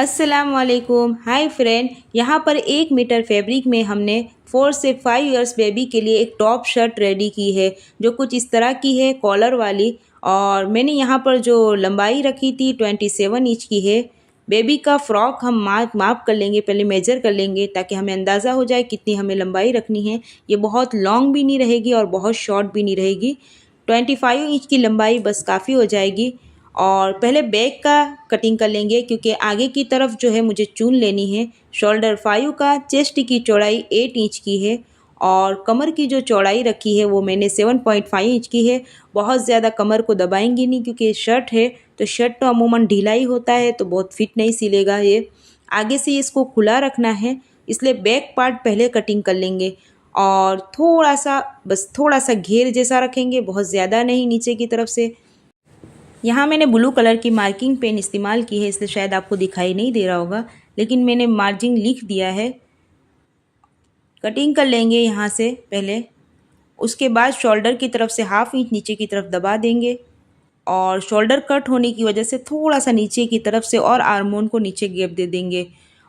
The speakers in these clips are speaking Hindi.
अस्सलाम वालेकुम। हाय फ्रेंड, यहाँ पर 1 मीटर फैब्रिक में हमने 4 से 5 इयर्स बेबी के लिए एक टॉप शर्ट रेडी की है जो कुछ इस तरह की है, कॉलर वाली। और मैंने यहाँ पर जो लंबाई रखी थी 27 इंच की है। बेबी का फ्रॉक हम माप कर लेंगे, पहले मेजर कर लेंगे ताकि हमें अंदाज़ा हो जाए कितनी हमें लंबाई रखनी है। ये बहुत लॉन्ग भी नहीं रहेगी और बहुत शॉर्ट भी नहीं रहेगी। 25 इंच की लंबाई बस काफ़ी हो जाएगी। और पहले बैक का कटिंग कर लेंगे क्योंकि आगे की तरफ जो है मुझे चून लेनी है। शोल्डर 5 का, चेस्ट की चौड़ाई 8 इंच की है और कमर की जो चौड़ाई रखी है वो मैंने 7.5 इंच की है। बहुत ज़्यादा कमर को दबाएंगे नहीं क्योंकि शर्ट है तो शर्ट तो अमूमन ढीला ही होता है तो बहुत फिट नहीं सिलेगा ये। आगे से इसको खुला रखना है, इसलिए बैक पार्ट पहले कटिंग कर लेंगे। और थोड़ा सा, बस थोड़ा सा घेर जैसा रखेंगे, बहुत ज़्यादा नहीं नीचे की तरफ से। यहाँ मैंने ब्लू कलर की मार्किंग पेन इस्तेमाल की है, इसलिए शायद आपको दिखाई नहीं दे रहा होगा, लेकिन मैंने मार्जिन लिख दिया है। कटिंग कर लेंगे यहाँ से पहले, उसके बाद शोल्डर की तरफ से 1/2 इंच नीचे की तरफ दबा देंगे। और शोल्डर कट होने की वजह से थोड़ा सा नीचे की तरफ से और आर्मोन को नीचे गैप दे देंगे।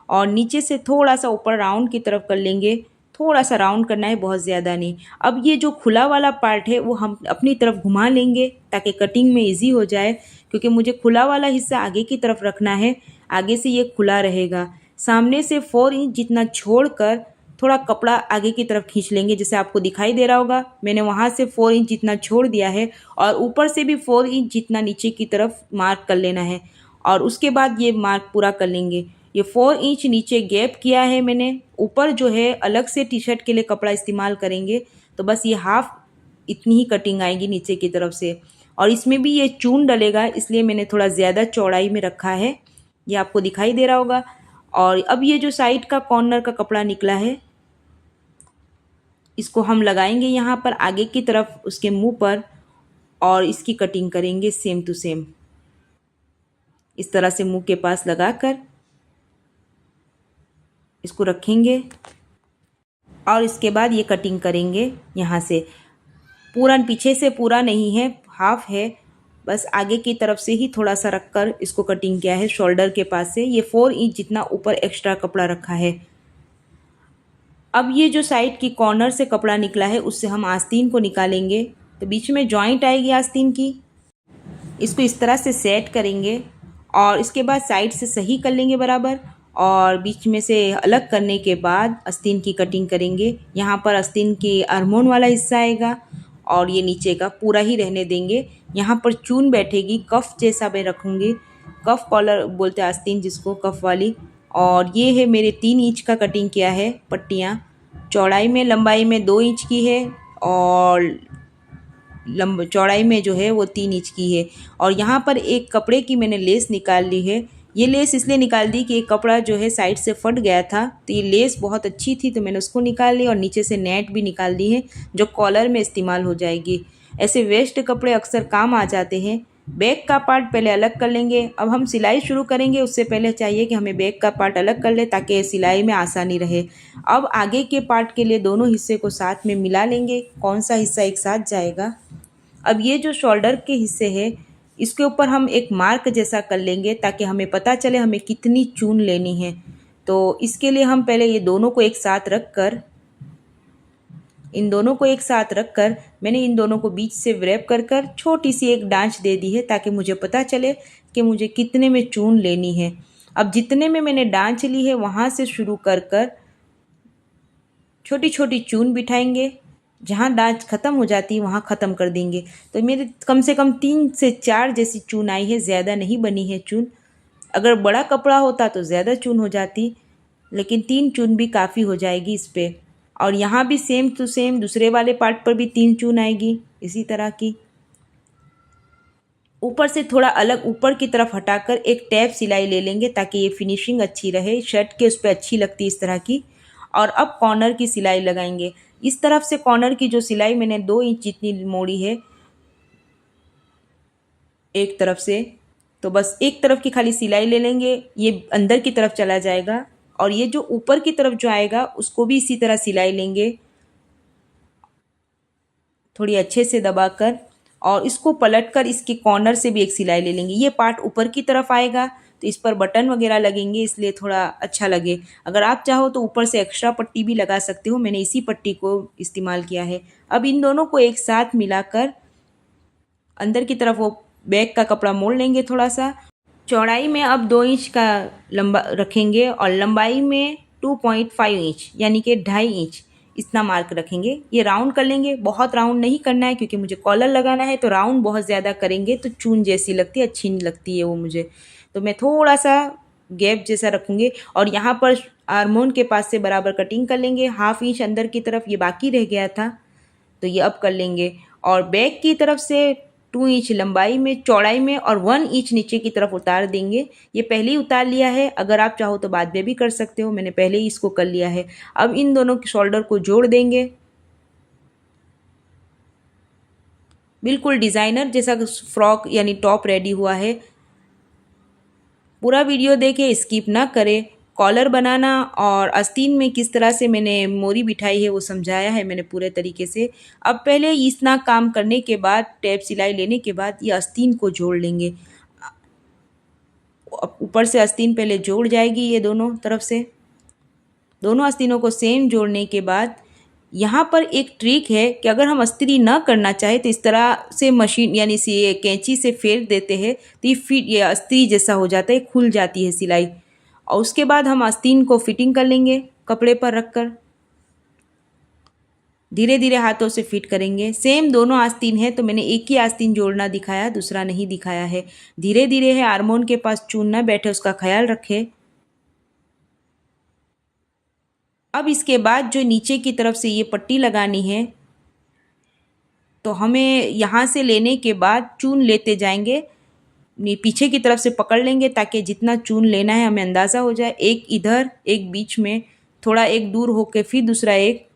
और नीचे से थोड़ा सा ऊपर राउंड की तरफ कर लेंगे। थोड़ा सा राउंड करना है, बहुत ज़्यादा नहीं। अब ये जो खुला वाला पार्ट है वो हम अपनी तरफ घुमा लेंगे ताकि कटिंग में इजी हो जाए, क्योंकि मुझे खुला वाला हिस्सा आगे की तरफ रखना है। आगे से ये खुला रहेगा। सामने से 4 इंच जितना छोड़कर थोड़ा कपड़ा आगे की तरफ खींच लेंगे, जैसे आपको दिखाई दे रहा होगा। मैंने वहाँ से 4 इंच जितना छोड़ दिया है और ऊपर से भी 4 इंच जितना नीचे की तरफ मार्क कर लेना है। और उसके बाद ये मार्क पूरा कर लेंगे। ये 4 इंच नीचे गैप किया है मैंने। ऊपर जो है अलग से टी शर्ट के लिए कपड़ा इस्तेमाल करेंगे, तो बस ये हाफ इतनी ही कटिंग आएगी नीचे की तरफ से। और इसमें भी ये चून डलेगा, इसलिए मैंने थोड़ा ज़्यादा चौड़ाई में रखा है। ये आपको दिखाई दे रहा होगा। और अब ये जो साइड का कॉर्नर का कपड़ा निकला है, इसको हम लगाएंगे यहाँ पर आगे की तरफ उसके मुंह पर, और इसकी कटिंग करेंगे सेम टू सेम। इस तरह से मुंह के पास लगाकर इसको रखेंगे और इसके बाद ये कटिंग करेंगे यहाँ से। पूरा पीछे से पूरा नहीं है, हाफ है, बस आगे की तरफ से ही थोड़ा सा रखकर इसको कटिंग किया है। शोल्डर के पास से ये 4 इंच जितना ऊपर एक्स्ट्रा कपड़ा रखा है। अब ये जो साइड की कॉर्नर से कपड़ा निकला है उससे हम आस्तीन को निकालेंगे। तो बीच में जॉइंट आएगी आस्तीन की, इसको इस तरह से सेट करेंगे और इसके बाद साइड से सही कर लेंगे बराबर। और बीच में से अलग करने के बाद आस्तीन की कटिंग करेंगे। यहाँ पर आस्तीन की आर्मोन वाला हिस्सा आएगा और ये नीचे का पूरा ही रहने देंगे। यहाँ पर चून बैठेगी, कफ जैसा मैं रखूँगी, कफ कॉलर बोलते हैं आस्तीन जिसको, कफ वाली। और ये है मेरे 3 इंच का कटिंग किया है पट्टियाँ। चौड़ाई में लंबाई में 2 इंच की है और चौड़ाई में जो है वो 3 इंच की है। और यहाँ पर एक कपड़े की मैंने लेस निकाल ली है। ये लेस इसलिए निकाल दी कि एक कपड़ा जो है साइड से फट गया था, तो ये लेस बहुत अच्छी थी तो मैंने उसको निकाल ली। और नीचे से नेट भी निकाल दी है जो कॉलर में इस्तेमाल हो जाएगी। ऐसे वेस्ट कपड़े अक्सर काम आ जाते हैं। बैक का पार्ट पहले अलग कर लेंगे। अब हम सिलाई शुरू करेंगे, उससे पहले चाहिए कि हमें बैक का पार्ट अलग कर ले ताकि सिलाई में आसानी रहे। अब आगे के पार्ट के लिए दोनों हिस्से को साथ में मिला लेंगे, कौन सा हिस्सा एक साथ जाएगा। अब ये जो शोल्डर के हिस्से है इसके ऊपर हम एक मार्क जैसा कर लेंगे ताकि हमें पता चले हमें कितनी चून लेनी है। तो इसके लिए हम पहले ये दोनों को एक साथ रखकर, इन दोनों को एक साथ रखकर मैंने इन दोनों को बीच से व्रैप कर कर छोटी सी एक डांच दे दी है ताकि मुझे पता चले कि मुझे कितने में चून लेनी है। अब जितने में मैंने डांच ली है वहाँ से शुरू कर कर छोटी छोटी चून बिठाएंगे। जहाँ डांच ख़त्म हो जाती है वहाँ ख़त्म कर देंगे। तो मेरे कम से कम 3 से 4 जैसी चून आई है, ज़्यादा नहीं बनी है चून। अगर बड़ा कपड़ा होता तो ज़्यादा चून हो जाती, लेकिन 3 चून भी काफ़ी हो जाएगी इस पर। और यहाँ भी सेम टू सेम दूसरे वाले पार्ट पर भी 3 चून आएगी इसी तरह की। ऊपर से थोड़ा अलग ऊपर की तरफ हटाकर एक टैप सिलाई ले लेंगे ताकि ये फिनिशिंग अच्छी रहे, शर्ट के उस पर अच्छी लगती है इस तरह की। और अब कॉर्नर की सिलाई लगाएंगे। इस तरफ से कॉर्नर की जो सिलाई मैंने 2 इंच जितनी मोड़ी है एक तरफ से, तो बस एक तरफ की खाली सिलाई ले लेंगे, ये अंदर की तरफ चला जाएगा। और ये जो ऊपर की तरफ जो आएगा उसको भी इसी तरह सिलाई लेंगे, थोड़ी अच्छे से दबाकर। और इसको पलटकर इसके कॉर्नर से भी एक सिलाई ले लेंगे। ये पार्ट ऊपर की तरफ आएगा तो इस पर बटन वगैरह लगेंगे, इसलिए थोड़ा अच्छा लगे। अगर आप चाहो तो ऊपर से एक्स्ट्रा पट्टी भी लगा सकते हो, मैंने इसी पट्टी को इस्तेमाल किया है। अब इन दोनों को एक साथ मिलाकर अंदर की तरफ वो बैक का कपड़ा मोड़ लेंगे थोड़ा सा। चौड़ाई में अब 2 इंच का लंबा रखेंगे और लंबाई में 2.5 इंच यानी कि 2.5 इंच इतना मार्क रखेंगे। ये राउंड कर लेंगे, बहुत राउंड नहीं करना है क्योंकि मुझे कॉलर लगाना है, तो राउंड बहुत ज़्यादा करेंगे तो चून जैसी लगती है, अच्छी नहीं लगती है वो मुझे। तो मैं थोड़ा सा गैप जैसा रखूँगी और यहाँ पर आर्मोन के पास से बराबर कटिंग कर लेंगे। 1/2 इंच अंदर की तरफ ये बाकी रह गया था, तो ये अब कर लेंगे। और बैक की तरफ से 2 इंच लंबाई में, चौड़ाई में और 1 इंच नीचे की तरफ उतार देंगे। ये पहले ही उतार लिया है, अगर आप चाहो तो बाद में भी कर सकते हो, मैंने पहले ही इसको कर लिया है। अब इन दोनों के शोल्डर को जोड़ देंगे, बिल्कुल डिज़ाइनर जैसा फ्रॉक यानी टॉप रेडी हुआ है। पूरा वीडियो देखें, स्किप ना करें। कॉलर बनाना और आस्तीन में किस तरह से मैंने मोरी बिठाई है वो समझाया है मैंने पूरे तरीके से। अब पहले इतना काम करने के बाद, टैप सिलाई लेने के बाद ये आस्तीन को जोड़ लेंगे। ऊपर से आस्तीन पहले जोड़ जाएगी, ये दोनों तरफ से दोनों आस्तीनों को सेम जोड़ने के बाद यहाँ पर एक ट्रिक है कि अगर हम अस्त्री ना करना चाहे तो इस तरह से मशीन यानी से कैंची से फेर देते हैं तो ये अस्त्री जैसा हो जाता है, खुल जाती है सिलाई। और उसके बाद हम आस्तीन को फिटिंग कर लेंगे कपड़े पर रखकर, धीरे धीरे हाथों से फिट करेंगे। सेम दोनों आस्तीन है तो मैंने एक ही आस्तीन जोड़ना दिखाया, दूसरा नहीं दिखाया है। धीरे धीरे है, आर्मोन के पास चून ना बैठे उसका ख्याल रखें। अब इसके बाद जो नीचे की तरफ से ये पट्टी लगानी है तो हमें यहाँ से लेने के बाद चून लेते जाएंगे, पीछे की तरफ से पकड़ लेंगे ताकि जितना चून लेना है हमें अंदाज़ा हो जाए। एक इधर, एक बीच में, थोड़ा एक दूर होके फिर दूसरा एक,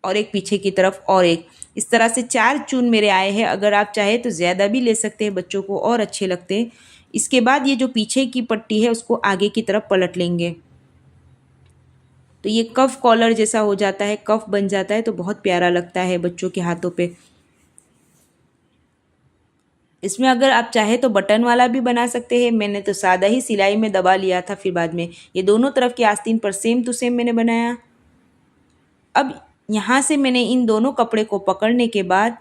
और एक पीछे की तरफ और एक। इस तरह से 4 चून मेरे आए हैं। अगर आप चाहे तो ज़्यादा भी ले सकते हैं, बच्चों को और अच्छे लगते हैं। इसके बाद ये जो पीछे की पट्टी है उसको आगे की तरफ पलट लेंगे तो ये कफ कॉलर जैसा हो जाता है, कफ बन जाता है, तो बहुत प्यारा लगता है बच्चों के हाथों पे। इसमें अगर आप चाहे तो बटन वाला भी बना सकते हैं, मैंने तो सादा ही सिलाई में दबा लिया था, फिर बाद में ये दोनों तरफ के आस्तीन पर सेम टू सेम मैंने बनाया। अब यहाँ से मैंने इन दोनों कपड़े को पकड़ने के बाद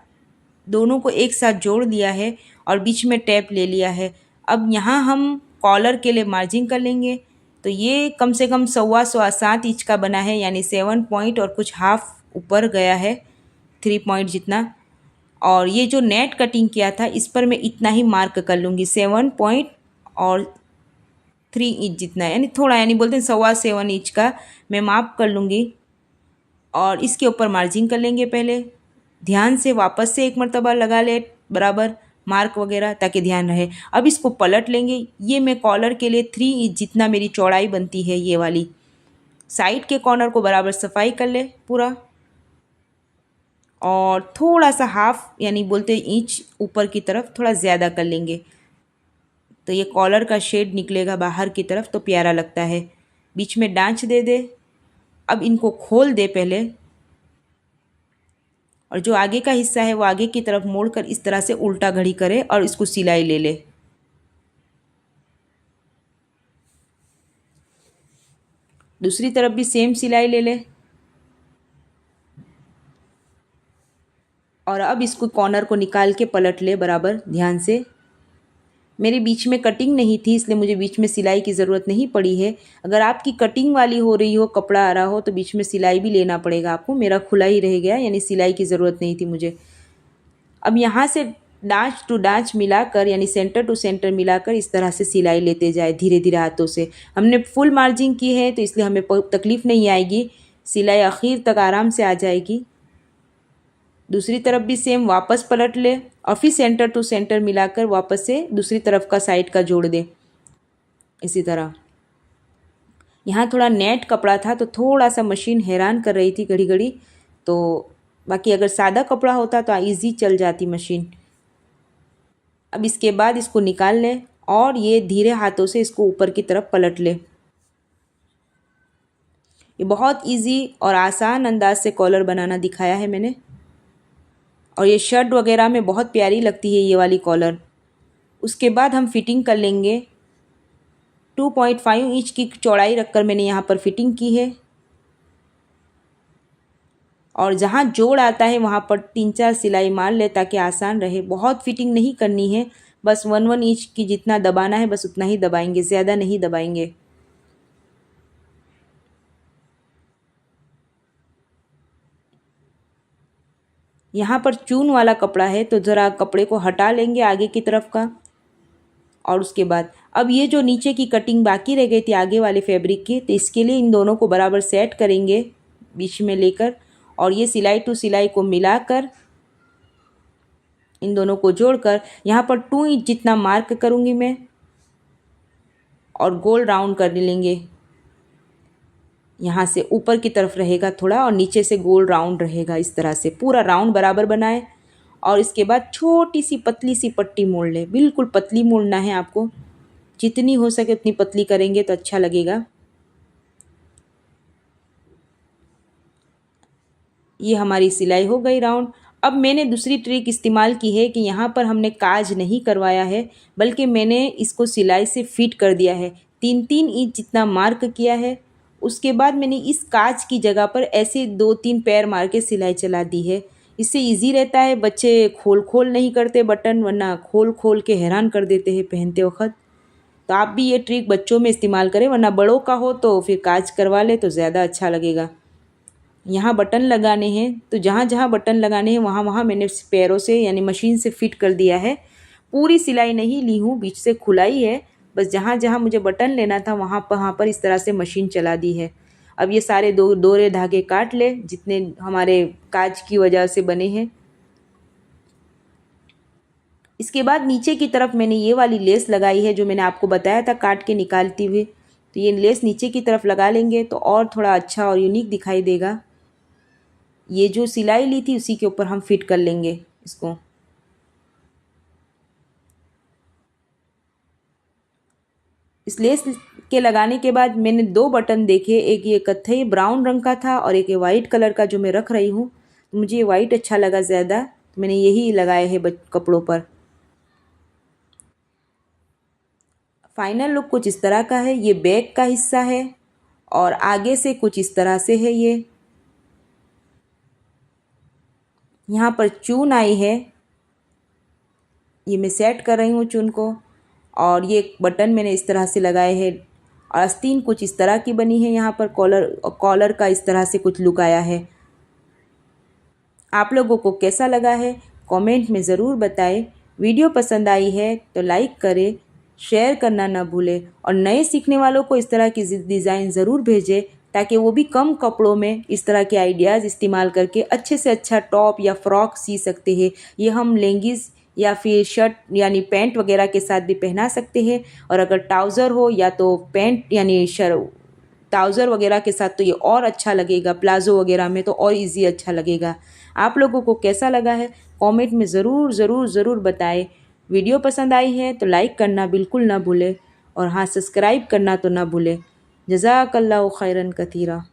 दोनों को एक साथ जोड़ दिया है और बीच में टैप ले लिया है। अब यहाँ हम कॉलर के लिए मार्जिंग कर लेंगे, तो ये कम से कम 7.25 इंच का बना है, यानी 7 पॉइंट और कुछ हाफ ऊपर गया है, 3 पॉइंट जितना। और ये जो नेट कटिंग किया था इस पर मैं इतना ही मार्क कर लूँगी, 7 पॉइंट और 3 इंच जितना, यानी थोड़ा, यानी बोलते हैं 7.25 इंच का मैं माप कर लूँगी। और इसके ऊपर मार्जिंग कर लेंगे। पहले ध्यान से वापस से एक मरतबा लगा ले बराबर मार्क वगैरह, ताकि ध्यान रहे। अब इसको पलट लेंगे। ये मैं कॉलर के लिए 3 इंच जितना मेरी चौड़ाई बनती है, ये वाली साइड के कॉर्नर को बराबर सफाई कर ले पूरा, और थोड़ा सा हाफ यानी बोलते इंच ऊपर की तरफ थोड़ा ज़्यादा कर लेंगे, तो ये कॉलर का शेड निकलेगा बाहर की तरफ, तो प्यारा लगता है। बीच में डांच दे दे। अब इनको खोल दे पहले, और जो आगे का हिस्सा है वो आगे की तरफ मोड़कर इस तरह से उल्टा घड़ी करे और इसको सिलाई ले ले। दूसरी तरफ भी सेम सिलाई ले ले। और अब इसको कॉर्नर को निकाल के पलट ले बराबर ध्यान से। मेरे बीच में कटिंग नहीं थी इसलिए मुझे बीच में सिलाई की ज़रूरत नहीं पड़ी है। अगर आपकी कटिंग वाली हो रही हो, कपड़ा आ रहा हो, तो बीच में सिलाई भी लेना पड़ेगा आपको। मेरा खुला ही रह गया, यानी सिलाई की ज़रूरत नहीं थी मुझे। अब यहाँ से डांच टू डांच मिलाकर, यानी सेंटर टू सेंटर मिलाकर इस तरह से सिलाई लेते जाए धीरे धीरे हाथों से। हमने फुल मार्जिंग की है तो इसलिए हमें तकलीफ़ नहीं आएगी, सिलाई आखिर तक आराम से आ जाएगी। दूसरी तरफ भी सेम वापस पलट ले और फिर सेंटर टू सेंटर मिलाकर वापस से दूसरी तरफ का साइड का जोड़ दे। इसी तरह यहाँ थोड़ा नेट कपड़ा था तो थोड़ा सा मशीन हैरान कर रही थी घड़ी घड़ी, तो बाकी अगर सादा कपड़ा होता तो इजी चल जाती मशीन। अब इसके बाद इसको निकाल ले और ये धीरे हाथों से इसको ऊपर की तरफ पलट ले। ये बहुत इजी और आसान अंदाज से कॉलर बनाना दिखाया है मैंने, और ये शर्ट वगैरह में बहुत प्यारी लगती है ये वाली कॉलर। उसके बाद हम फिटिंग कर लेंगे। 2.5 इंच की चौड़ाई रखकर मैंने यहाँ पर फिटिंग की है। और जहाँ जोड़ आता है वहाँ पर 3-4 सिलाई मार ले ताकि आसान रहे। बहुत फिटिंग नहीं करनी है, बस 1 इंच की जितना दबाना है बस उतना ही दबाएंगे, ज़्यादा नहीं दबाएंगे। यहाँ पर चून वाला कपड़ा है तो ज़रा कपड़े को हटा लेंगे आगे की तरफ का। और उसके बाद अब ये जो नीचे की कटिंग बाकी रह गई थी आगे वाले फैब्रिक की, तो इसके लिए इन दोनों को बराबर सेट करेंगे बीच में लेकर, और ये सिलाई टू सिलाई को मिलाकर इन दोनों को जोड़कर यहाँ पर 2 इंच जितना मार्क करूँगी मैं, और गोल राउंड कर लेंगे। यहाँ से ऊपर की तरफ रहेगा थोड़ा और नीचे से गोल राउंड रहेगा। इस तरह से पूरा राउंड बराबर बनाए और इसके बाद छोटी सी पतली सी पट्टी मोड़ ले। बिल्कुल पतली मोड़ना है आपको, जितनी हो सके उतनी पतली करेंगे तो अच्छा लगेगा। ये हमारी सिलाई हो गई राउंड। अब मैंने दूसरी ट्रिक इस्तेमाल की है कि यहाँ पर हमने काज नहीं करवाया है, बल्कि मैंने इसको सिलाई से फिट कर दिया है। 3-3 इंच जितना मार्क किया है। उसके बाद मैंने इस काज की जगह पर ऐसे 2-3 पैर मार के सिलाई चला दी है। इससे इजी रहता है, बच्चे खोल खोल नहीं करते बटन, वरना खोल खोल के हैरान कर देते हैं पहनते वक्त। तो आप भी ये ट्रिक बच्चों में इस्तेमाल करें, वरना बड़ों का हो तो फिर काज करवा ले तो ज़्यादा अच्छा लगेगा। यहाँ बटन लगाने हैं तो जहाँ जहाँ बटन लगाने हैं वहाँ वहाँ मैंने पैरों से यानी मशीन से फिट कर दिया है। पूरी सिलाई नहीं ली हूँ, बीच से खुलाई है, बस जहाँ जहाँ मुझे बटन लेना था वहाँ पर इस तरह से मशीन चला दी है। अब ये सारे दोरे धागे काट ले जितने हमारे काज की वजह से बने हैं। इसके बाद नीचे की तरफ मैंने ये वाली लेस लगाई है जो मैंने आपको बताया था काट के निकालती हुई। तो ये लेस नीचे की तरफ लगा लेंगे तो और थोड़ा अच्छा और यूनिक दिखाई देगा। ये जो सिलाई ली थी उसी के ऊपर हम फिट कर लेंगे इसको। इस लेस के लगाने के बाद मैंने 2 बटन देखे, एक ये कत्थई ब्राउन रंग का था और एक ये वाइट कलर का जो मैं रख रही हूँ। तो मुझे ये वाइट अच्छा लगा ज़्यादा, तो मैंने यही लगाए हैं कपड़ों पर। फाइनल लुक कुछ इस तरह का है। ये बैक का हिस्सा है और आगे से कुछ इस तरह से है। यहाँ पर चून आई है, ये मैं सेट कर रही हूँ चून को। और ये बटन मैंने इस तरह से लगाए हैं और आस्तीन कुछ इस तरह की बनी है। यहाँ पर कॉलर का इस तरह से कुछ लुक आया है। आप लोगों को कैसा लगा है कमेंट में ज़रूर बताएं। वीडियो पसंद आई है तो लाइक करें, शेयर करना ना भूलें और नए सीखने वालों को इस तरह की डिज़ाइन ज़रूर भेजें ताकि वो भी कम कपड़ों में इस तरह के आइडियाज़ इस्तेमाल करके अच्छे से अच्छा टॉप या फ्रॉक सी सकते हैं। ये हम लेंगिस या फिर शर्ट यानी पैंट वगैरह के साथ भी पहना सकते हैं, और अगर ट्राउज़र हो या तो पैंट यानी ट्राउज़र वगैरह के साथ तो ये और अच्छा लगेगा, प्लाज़ो वगैरह में तो और इजी अच्छा लगेगा। आप लोगों को कैसा लगा है कमेंट में ज़रूर ज़रूर ज़रूर बताएं। वीडियो पसंद आई है तो लाइक करना बिल्कुल ना भूलें और हाँ सब्सक्राइब करना तो ना भूलें। जज़ाकल्लाहु खैरन कतीरा।